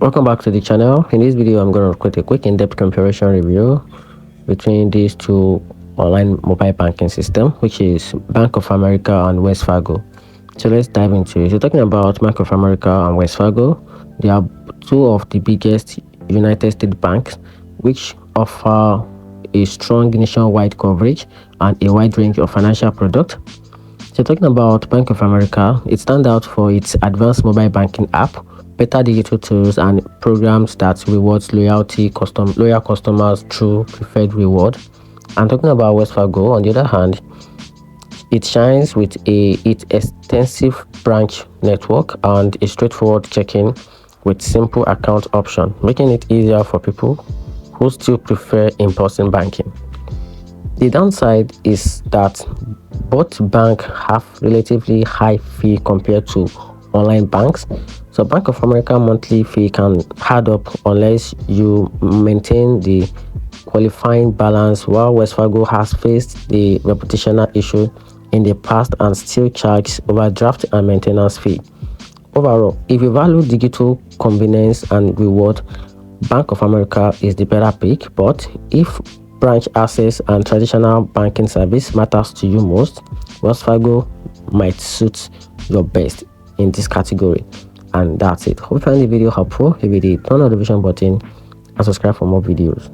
Welcome back to the channel. In this video, I'm going to create a quick in-depth comparison review between these two online mobile banking system, which is Bank of America and Wells Fargo. So let's dive into it. So talking about Bank of America and Wells Fargo, they are two of the biggest United States banks, which offer a strong nationwide coverage and a wide range of financial products. So talking about Bank of America, it stands out for its advanced mobile banking app, better digital tools, and programs that rewards loyal customers through preferred reward. And talking about Wells Fargo, on the other hand, it shines with its extensive branch network and a straightforward check-in with simple account option, making it easier for people who still prefer in-person banking. The downside is that both banks have relatively high fee compared to online banks. So Bank of America monthly fee can add up unless you maintain the qualifying balance, while Wells Fargo has faced the reputational issue in the past and still charges overdraft and maintenance fee. Overall, if you value digital convenience and reward, Bank of America is the better pick, but if branch access and traditional banking service matters to you most, Wells Fargo might suit your best in this category. And that's it. Hope you find the video helpful. If you did, turn on the notification button and subscribe for more videos.